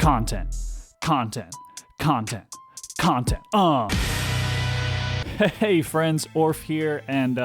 Content. Hey friends, Orf here, and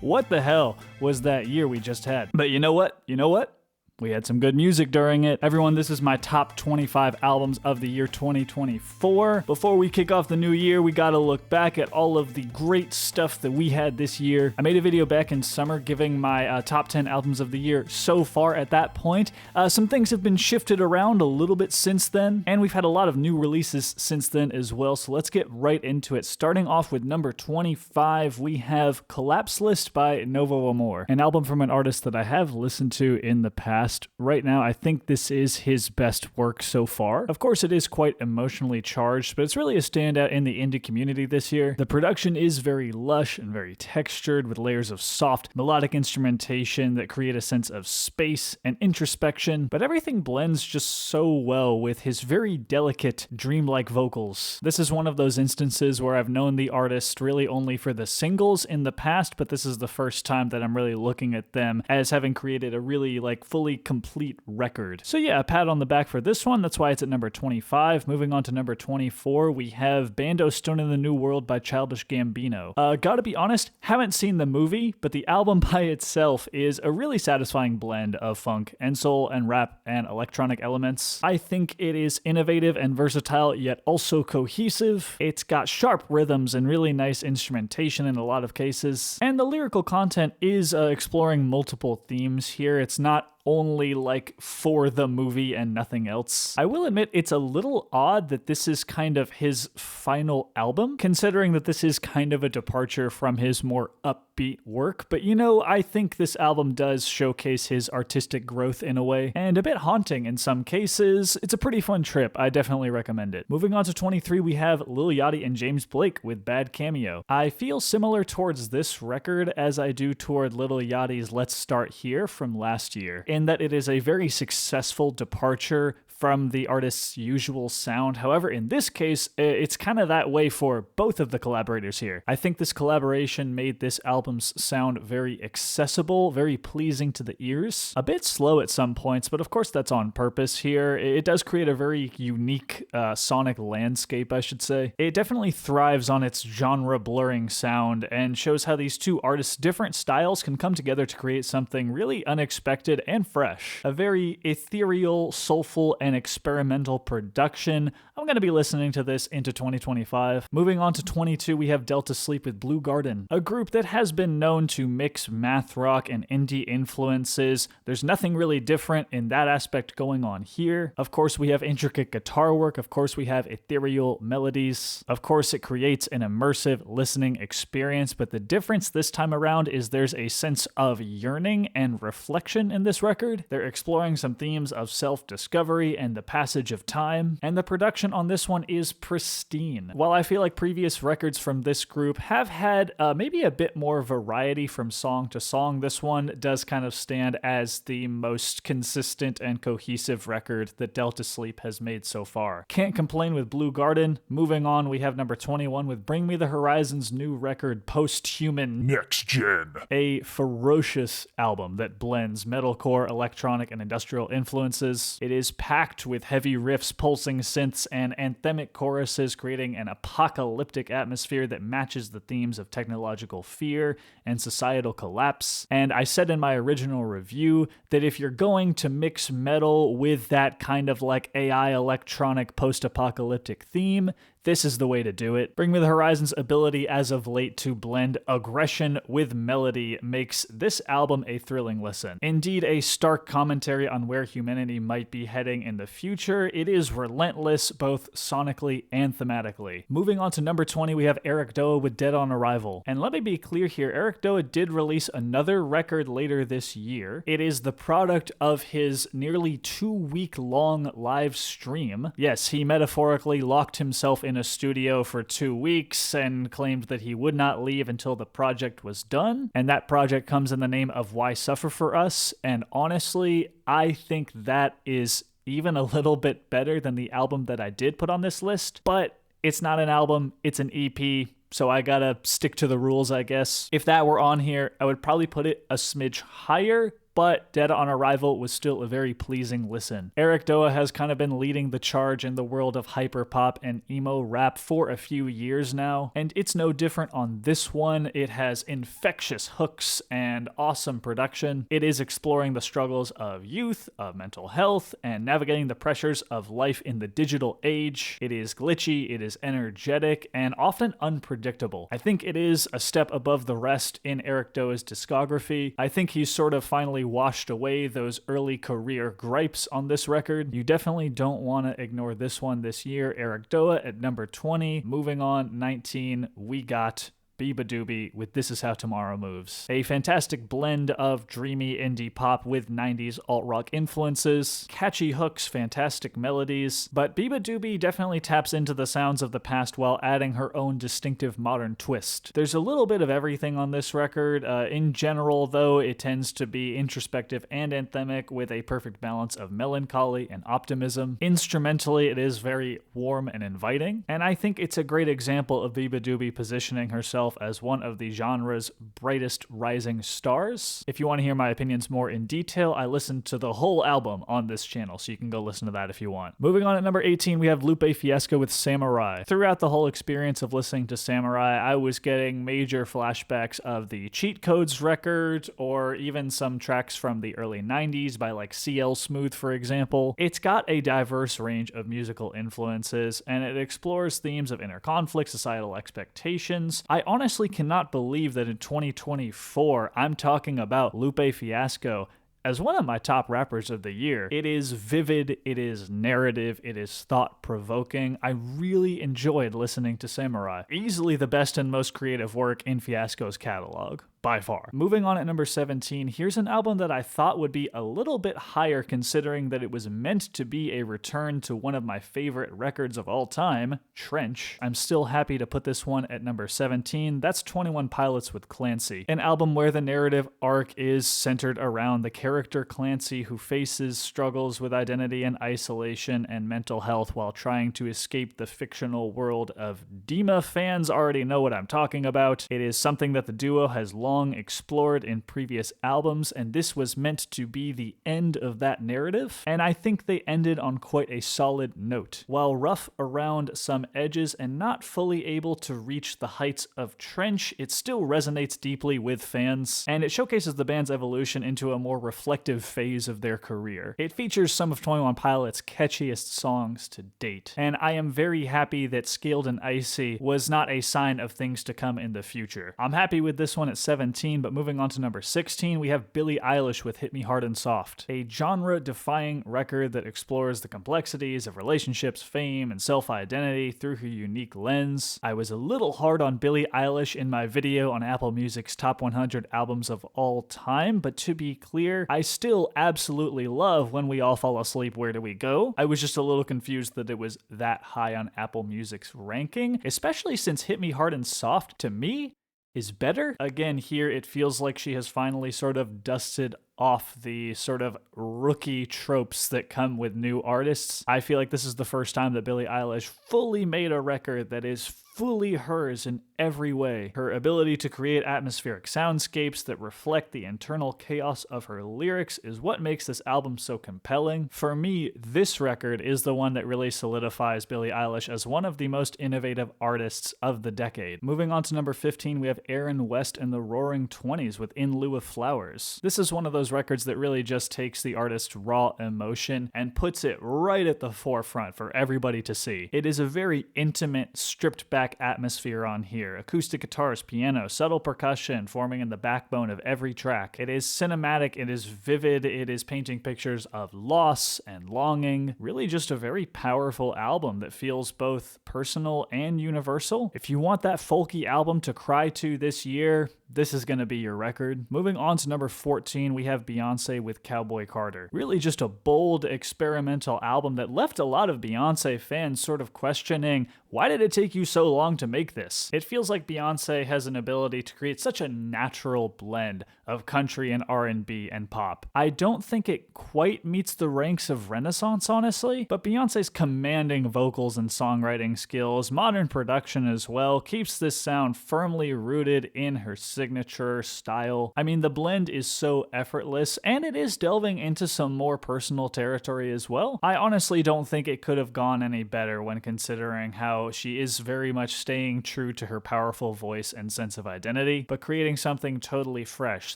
what the hell was that year we just had? But you know what? We had some good music during it. Everyone, this is my top 25 albums of the year 2024. Before we kick off the new year, we gotta look back at all of the great stuff that we had this year. I made a video back in summer giving my top 10 albums of the year so far at that point. Some things have been shifted around a little bit since then, and we've had a lot of new releases since then as well, so let's get right into it. Starting off with number 25, we have Collapse List by Novo, Amor, an album from an artist that I have listened to in the past. Right now, I think this is his best work so far. Of course, it is quite emotionally charged, but it's really a standout in the indie community this year. The production is very lush and very textured, with layers of soft, melodic instrumentation that create a sense of space and introspection, but everything blends just so well with his very delicate, dreamlike vocals. This is one of those instances where I've known the artist really only for the singles in the past, but this is the first time that I'm really looking at them as having created a really fully complete record. So yeah, a pat on the back for this one. That's why it's at number 25. Moving on to number 24, we have Bando, Stone in the New World by Childish Gambino. Gotta be honest, haven't seen the movie, but the album by itself is a really satisfying blend of funk and soul and rap and electronic elements. I think it is innovative and versatile, yet also cohesive. It's got sharp rhythms and really nice instrumentation in a lot of cases, and the lyrical content is exploring multiple themes here. It's not only for the movie and nothing else. I will admit it's a little odd that this is kind of his final album, considering that this is kind of a departure from his more upbeat work, but I think this album does showcase his artistic growth in a way, and a bit haunting in some cases. It's a pretty fun trip. I definitely recommend it. Moving on to 23, we have Lil Yachty and James Blake with Bad Cameo. I feel similar towards this record as I do toward Lil Yachty's Let's Start Here from last year, in that it is a very successful departure from the artist's usual sound. However, in this case, it's kind of that way for both of the collaborators here. I think this collaboration made this album's sound very accessible, very pleasing to the ears. A bit slow at some points, but of course that's on purpose here. It does create a very unique sonic landscape, I should say. It definitely thrives on its genre-blurring sound and shows how these two artists' different styles can come together to create something really unexpected and fresh. A very ethereal, soulful, and experimental production. I'm going to be listening to this into 2025. Moving on to 22, we have Delta Sleep with Blue Garden, a group that has been known to mix math rock and indie influences. There's nothing really different in that aspect going on here. Of course, we have intricate guitar work. Of course, we have ethereal melodies. Of course, it creates an immersive listening experience, but the difference this time around is there's a sense of yearning and reflection in this record. They're exploring some themes of self-discovery and the passage of time, and the production on this one is pristine. While I feel like previous records from this group have had maybe a bit more variety from song to song, this one does kind of stand as the most consistent and cohesive record that Delta Sleep has made so far. Can't complain with Blue Garden. Moving on, we have number 21 with Bring Me the Horizon's new record, Post-Human Next Gen. A ferocious album that blends metalcore, electronic, and industrial influences. It is packed with heavy riffs, pulsing synths, and anthemic choruses, creating an apocalyptic atmosphere that matches the themes of technological fear and societal collapse. And I said in my original review that if you're going to mix metal with that kind of AI electronic post-apocalyptic theme, this is the way to do it. Bring Me the Horizon's ability as of late to blend aggression with melody makes this album a thrilling listen. Indeed, a stark commentary on where humanity might be heading in the future. It is relentless, both sonically and thematically. Moving on to number 20, we have ericdoa with Dead on Arrival. And let me be clear here, ericdoa did release another record later this year. It is the product of his nearly 2-week-long live stream. Yes, he metaphorically locked himself in a studio for 2 weeks and claimed that he would not leave until the project was done. And that project comes in the name of Why Suffer for Us. And honestly, I think that is even a little bit better than the album that I did put on this list. But it's not an album, it's an EP. So I gotta stick to the rules, I guess. If that were on here, I would probably put it a smidge higher but Dead on Arrival was still a very pleasing listen. ericdoa has kind of been leading the charge in the world of hyperpop and emo rap for a few years now, and it's no different on this one. It has infectious hooks and awesome production. It is exploring the struggles of youth, of mental health, and navigating the pressures of life in the digital age. It is glitchy, it is energetic, and often unpredictable. I think it is a step above the rest in ericdoa's discography. I think he's sort of finally washed away those early career gripes on this record. You definitely don't want to ignore this one this year. ericdoa at number 20. Moving on, 19, we got beabadoobee with This Is How Tomorrow Moves. A fantastic blend of dreamy indie pop with 90s alt-rock influences, catchy hooks, fantastic melodies, but beabadoobee definitely taps into the sounds of the past while adding her own distinctive modern twist. There's a little bit of everything on this record. In general, though, it tends to be introspective and anthemic with a perfect balance of melancholy and optimism. Instrumentally, it is very warm and inviting, and I think it's a great example of beabadoobee positioning herself as one of the genre's brightest rising stars. If you want to hear my opinions more in detail, I listened to the whole album on this channel, so you can go listen to that if you want. Moving on at number 18, we have Lupe Fiasco with Samurai. Throughout the whole experience of listening to Samurai, I was getting major flashbacks of the Cheat Codes record, or even some tracks from the early 90s by like CL Smooth, for example. It's got a diverse range of musical influences, and it explores themes of inner conflict, societal expectations. I honestly cannot believe that in 2024, I'm talking about Lupe Fiasco as one of my top rappers of the year. It is vivid, it is narrative, it is thought-provoking. I really enjoyed listening to Samurai. Easily the best and most creative work in Fiasco's catalog. By far. Moving on at number 17, here's an album that I thought would be a little bit higher considering that it was meant to be a return to one of my favorite records of all time, Trench. I'm still happy to put this one at number 17. That's 21 Pilots with Clancy, an album where the narrative arc is centered around the character Clancy, who faces struggles with identity and isolation and mental health while trying to escape the fictional world of Dima. Fans already know what I'm talking about. It is something that the duo has long explored in previous albums, and this was meant to be the end of that narrative, and I think they ended on quite a solid note. While rough around some edges and not fully able to reach the heights of Trench, it still resonates deeply with fans, and it showcases the band's evolution into a more reflective phase of their career. It features some of 21 Pilots' catchiest songs to date, and I am very happy that Scaled and Icy was not a sign of things to come in the future. I'm happy with this one at 17, but moving on to number 16, we have Billie Eilish with Hit Me Hard and Soft, a genre-defying record that explores the complexities of relationships, fame, and self-identity through her unique lens. I was a little hard on Billie Eilish in my video on Apple Music's top 100 albums of all time, but to be clear, I still absolutely love When We All Fall Asleep, Where Do We Go? I was just a little confused that it was that high on Apple Music's ranking, especially since Hit Me Hard and Soft, to me, is better. Again, here it feels like she has finally sort of dusted off the sort of rookie tropes that come with new artists. I feel like this is the first time that Billie Eilish fully made a record that is fully hers in every way. Her ability to create atmospheric soundscapes that reflect the internal chaos of her lyrics is what makes this album so compelling. For me, this record is the one that really solidifies Billie Eilish as one of the most innovative artists of the decade. Moving on to number 15, we have Aaron West and the Roaring Twenties with In Lieu of Flowers. This is one of those records that really just takes the artist's raw emotion and puts it right at the forefront for everybody to see. It is a very intimate, stripped back atmosphere on here. Acoustic guitars, piano, subtle percussion forming in the backbone of every track. It is cinematic, it is vivid, it is painting pictures of loss and longing. Really just a very powerful album that feels both personal and universal. If you want that folky album to cry to this year, this is going to be your record. Moving on to number 14, we have Beyonce with Cowboy Carter. Really just a bold experimental album that left a lot of Beyonce fans sort of questioning, why did it take you so long to make this? It feels like Beyonce has an ability to create such a natural blend of country and R&B and pop. I don't think it quite meets the ranks of Renaissance, honestly, but Beyonce's commanding vocals and songwriting skills, modern production as well, keeps this sound firmly rooted in her signature style. I mean, the blend is so effortless, and it is delving into some more personal territory as well. I honestly don't think it could have gone any better when considering how she is very much staying true to her powerful voice and sense of identity, but creating something totally fresh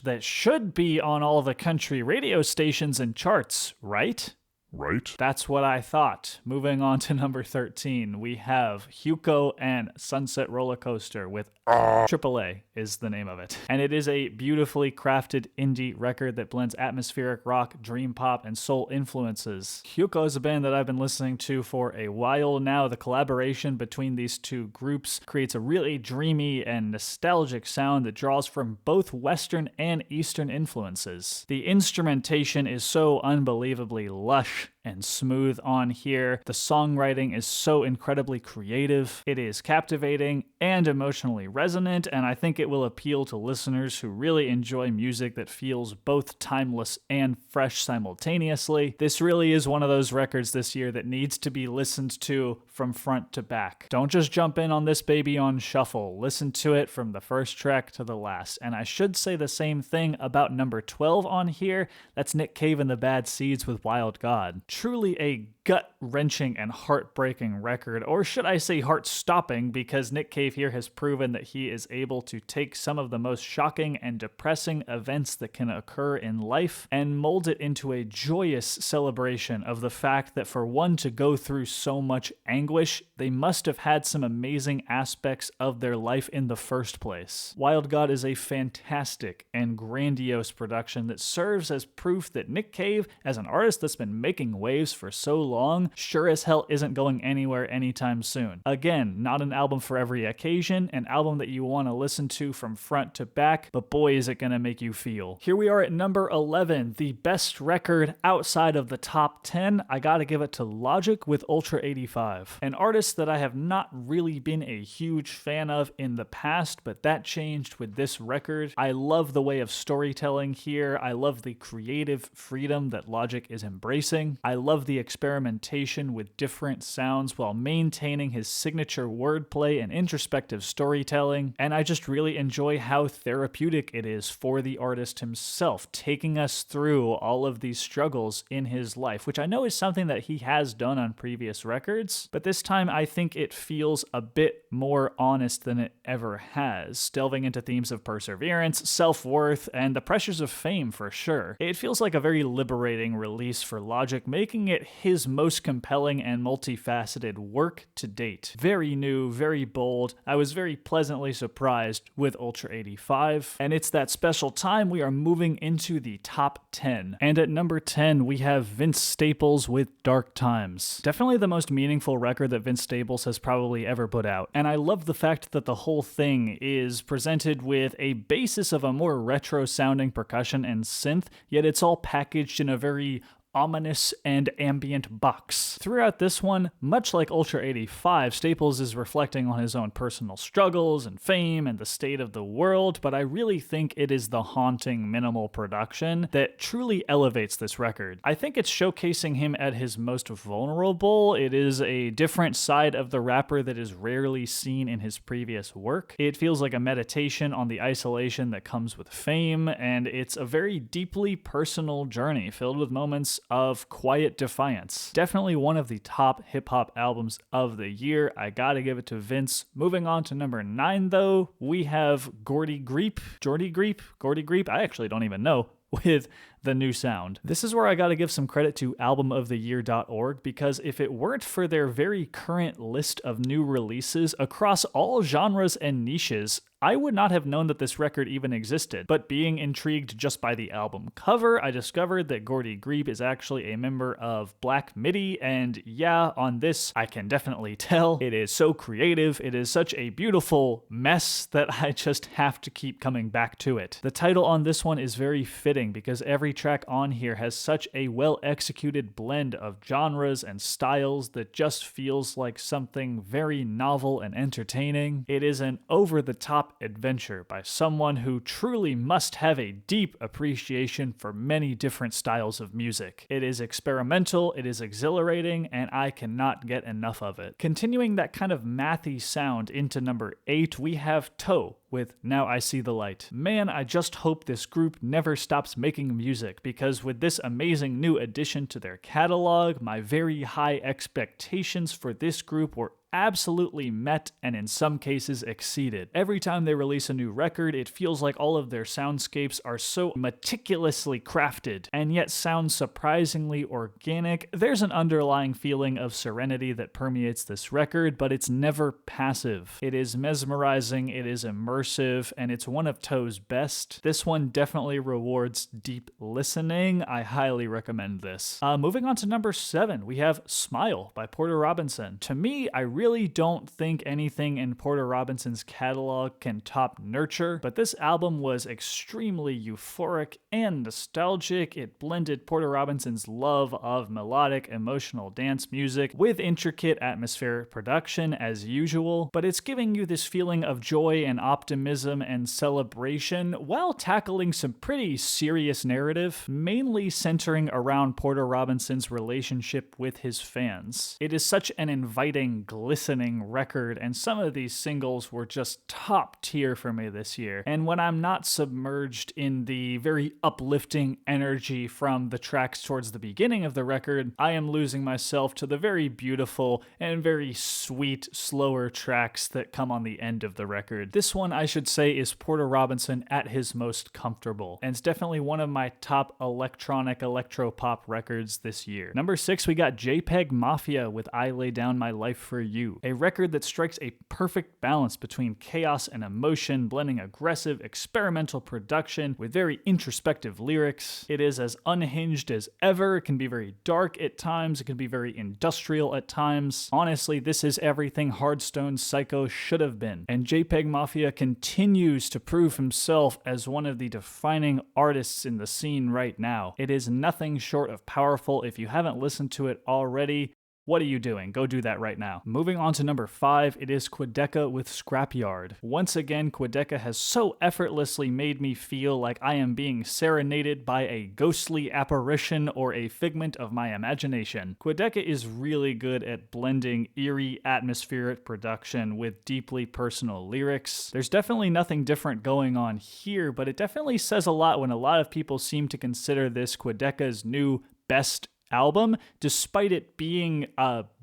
that should be on all the country radio stations and charts, right? Right? That's what I thought. Moving on to number 13, we have HYUKOH and Sunset Rollercoaster with AAA is the name of it. And it is a beautifully crafted indie record that blends atmospheric rock, dream pop, and soul influences. HYUKOH is a band that I've been listening to for a while now. The collaboration between these two groups creates a really dreamy and nostalgic sound that draws from both Western and Eastern influences. The instrumentation is so unbelievably lush and smooth on here. The songwriting is so incredibly creative. It is captivating and emotionally resonant, and I think it will appeal to listeners who really enjoy music that feels both timeless and fresh simultaneously. This really is one of those records this year that needs to be listened to from front to back. Don't just jump in on this baby on shuffle. Listen to it from the first track to the last. And I should say the same thing about number 12 on here. That's Nick Cave and the Bad Seeds with Wild God. Truly a gut-wrenching and heartbreaking record, or should I say heart-stopping, because Nick Cave here has proven that he is able to take some of the most shocking and depressing events that can occur in life and mold it into a joyous celebration of the fact that for one to go through so much anguish, they must have had some amazing aspects of their life in the first place. Wild God is a fantastic and grandiose production that serves as proof that Nick Cave, as an artist that's been making waves for so long, sure as hell isn't going anywhere anytime soon. Again, not an album for every occasion, an album that you want to listen to from front to back, but boy is it gonna make you feel. Here we are at number 11, the best record outside of the top 10. I gotta give it to Logic with Ultra 85, an artist that I have not really been a huge fan of in the past, but that changed with this record. I love the way of storytelling here. I love the creative freedom that Logic is embracing. I love the experimentation with different sounds while maintaining his signature wordplay and introspective storytelling, and I just really enjoy how therapeutic it is for the artist himself, taking us through all of these struggles in his life, which I know is something that he has done on previous records, but this time I think it feels a bit more honest than it ever has, delving into themes of perseverance, self-worth, and the pressures of fame for sure. It feels like a very liberating release for Logic, making it his most compelling and multifaceted work to date. Very new, very bold. I was very pleasantly surprised with Ultra 85, and it's that special time we are moving into the top 10. And at number 10, we have Vince Staples with Dark Times. Definitely the most meaningful record that Vince Staples has probably ever put out, and I love the fact that the whole thing is presented with a basis of a more retro-sounding percussion and synth, yet it's all packaged in a very ominous and ambient box. Throughout this one, much like Ultra 85, Staples is reflecting on his own personal struggles and fame and the state of the world, but I really think it is the haunting minimal production that truly elevates this record. I think it's showcasing him at his most vulnerable. It is a different side of the rapper that is rarely seen in his previous work. It feels like a meditation on the isolation that comes with fame, and it's a very deeply personal journey filled with moments of quiet defiance. Definitely one of the top hip-hop albums of the year. I gotta give it to Vince. Moving on to number 9 though, we have Geordie Greep. I actually don't even know. With the new sound. This is where I gotta give some credit to albumoftheyear.org, because if it weren't for their very current list of new releases across all genres and niches, I would not have known that this record even existed. But being intrigued just by the album cover, I discovered that Geordie Greep is actually a member of Black Midi, and yeah, on this I can definitely tell. It is so creative, it is such a beautiful mess that I just have to keep coming back to it. The title on this one is very fitting because every track on here has such a well-executed blend of genres and styles that just feels like something very novel and entertaining. It is an over-the-top adventure by someone who truly must have a deep appreciation for many different styles of music. It is experimental, it is exhilarating, and I cannot get enough of it. Continuing that kind of mathy sound into number 8, we have Toe with Now I See the Light. Man, I just hope this group never stops making music, because with this amazing new addition to their catalog, my very high expectations for this group were absolutely met and in some cases exceeded. Every time they release a new record, it feels like all of their soundscapes are so meticulously crafted and yet sound surprisingly organic. There's an underlying feeling of serenity that permeates this record, but it's never passive. It is mesmerizing, it is immersive, and it's one of Toe's best. This one definitely rewards deep listening. I highly recommend this. Moving on to number 7, we have Smile by Porter Robinson. To me, I really don't think anything in Porter Robinson's catalog can top Nurture, but this album was extremely euphoric and nostalgic. It blended Porter Robinson's love of melodic, emotional dance music with intricate atmospheric production as usual, but it's giving you this feeling of joy and optimism and celebration while tackling some pretty serious narrative, mainly centering around Porter Robinson's relationship with his fans. It is such an inviting, glistening record, and some of these singles were just top tier for me this year. And when I'm not submerged in the very uplifting energy from the tracks towards the beginning of the record, I am losing myself to the very beautiful and very sweet, slower tracks that come on the end of the record. This one, I should say, is Porter Robinson at his most comfortable, and it's definitely one of my top electronic electro-pop records this year. Number 6, we got JPEGMAFIA with I Lay Down My Life For You, a record that strikes a perfect balance between chaos and emotion, blending aggressive, experimental production with very introspective lyrics. It is as unhinged as ever. It can be very dark at times. It can be very industrial at times. Honestly, this is everything Hardstone Psycho should have been, and JPEGMAFIA continues to prove himself as one of the defining artists in the scene right now. It is nothing short of powerful. If you haven't listened to it already, what are you doing? Go do that right now. Moving on to number 5, it is Quadeca with Scrapyard. Once again, Quadeca has so effortlessly made me feel like I am being serenaded by a ghostly apparition or a figment of my imagination. Quadeca is really good at blending eerie, atmospheric production with deeply personal lyrics. There's definitely nothing different going on here, but it definitely says a lot when a lot of people seem to consider this Quadeca's new best album, despite it being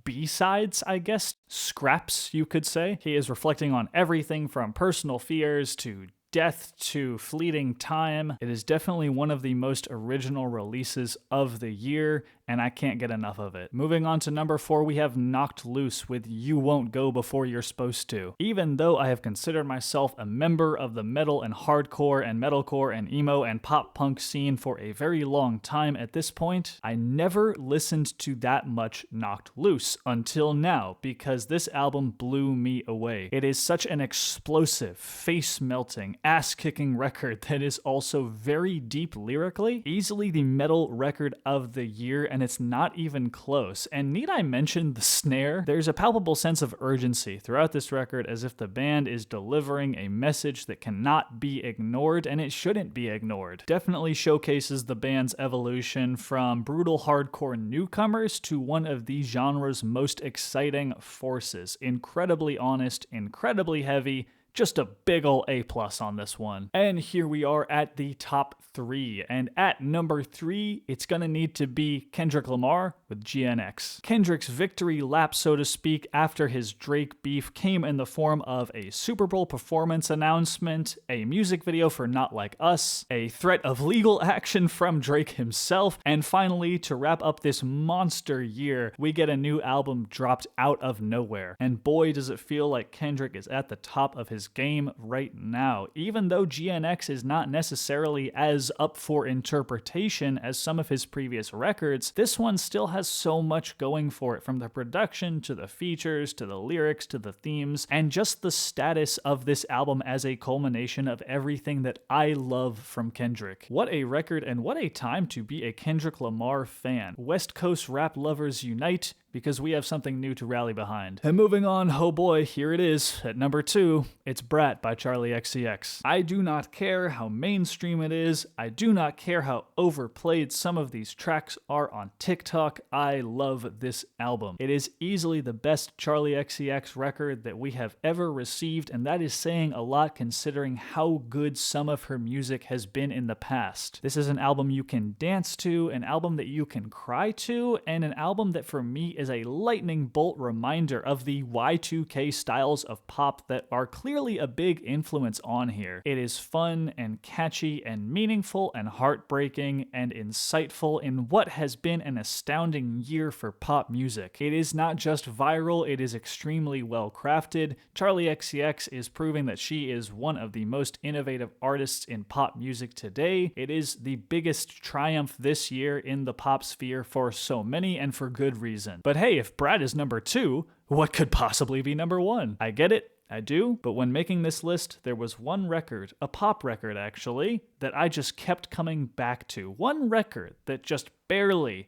B-sides, I guess, scraps, you could say. He is reflecting on everything from personal fears to death to fleeting time. It is definitely one of the most original releases of the year, and I can't get enough of it. Moving on to number 4, we have Knocked Loose with You Won't Go Before You're Supposed To. Even though I have considered myself a member of the metal and hardcore and metalcore and emo and pop punk scene for a very long time at this point, I never listened to that much Knocked Loose until now, because this album blew me away. It is such an explosive, face-melting, ass-kicking record that is also very deep lyrically, easily the metal record of the year, and it's not even close. And need I mention the snare? There's a palpable sense of urgency throughout this record, as if the band is delivering a message that cannot be ignored, and it shouldn't be ignored. Definitely showcases the band's evolution from brutal hardcore newcomers to one of the genre's most exciting forces. Incredibly honest, incredibly heavy, just a big ol' A+ on this one. And here we are at the top 3. And at number 3, it's gonna need to be Kendrick Lamar with GNX. Kendrick's victory lap, so to speak, after his Drake beef came in the form of a Super Bowl performance announcement, a music video for Not Like Us, a threat of legal action from Drake himself, and finally, to wrap up this monster year, we get a new album dropped out of nowhere. And boy, does it feel like Kendrick is at the top of his his game right now. Even though GNX is not necessarily as up for interpretation as some of his previous records, this one still has so much going for it, from the production to the features to the lyrics to the themes, and just the status of this album as a culmination of everything that I love from Kendrick. What a record and what a time to be a Kendrick Lamar fan. West Coast rap lovers unite, because we have something new to rally behind. And moving on, oh boy, here it is. At number 2, it's Brat by Charli XCX. I do not care how mainstream it is. I do not care how overplayed some of these tracks are on TikTok. I love this album. It is easily the best Charli XCX record that we have ever received, and that is saying a lot considering how good some of her music has been in the past. This is an album you can dance to, an album that you can cry to, and an album that for me is a lightning bolt reminder of the Y2K styles of pop that are clearly a big influence on here. It is fun and catchy and meaningful and heartbreaking and insightful in what has been an astounding year for pop music. It is not just viral, it is extremely well crafted. Charli XCX is proving that she is one of the most innovative artists in pop music today. It is the biggest triumph this year in the pop sphere for so many, and for good reason. But hey, if Brat is number 2, what could possibly be number 1? I get it, I do, but when making this list, there was one record, a pop record actually, that I just kept coming back to. One record that just barely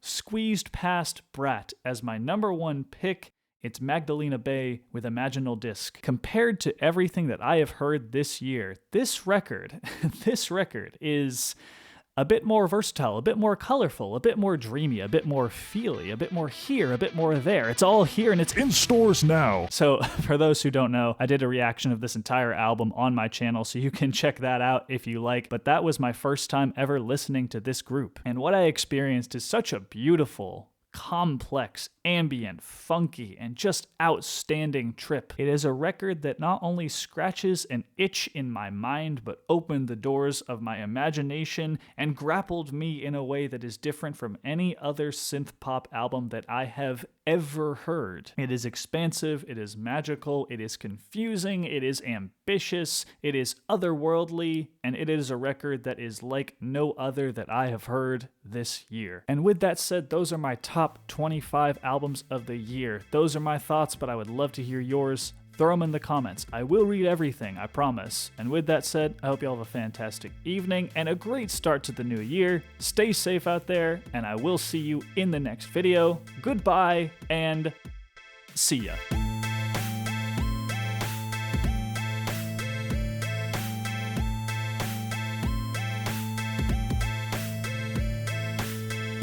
squeezed past Brat as my number 1 pick. It's Magdalena Bay with Imaginal Disc. Compared to everything that I have heard this year, this record is a bit more versatile, a bit more colorful, a bit more dreamy, a bit more feely, a bit more here, a bit more there. It's all here and it's in stores now. So for those who don't know, I did a reaction of this entire album on my channel, so you can check that out if you like. But that was my first time ever listening to this group. And what I experienced is such a beautiful, complex, ambient, funky, and just outstanding trip. It is a record that not only scratches an itch in my mind, but opened the doors of my imagination and grappled me in a way that is different from any other synth pop album that I have ever heard. It is expansive, it is magical, it is confusing, it is ambitious, it is otherworldly, and it is a record that is like no other that I have heard this year. And with that said, those are my top 25 albums of the year. Those are my thoughts, but I would love to hear yours. Throw them in the comments. I will read everything, I promise. And with that said, I hope you all have a fantastic evening and a great start to the new year. Stay safe out there, and I will see you in the next video. Goodbye, and see ya.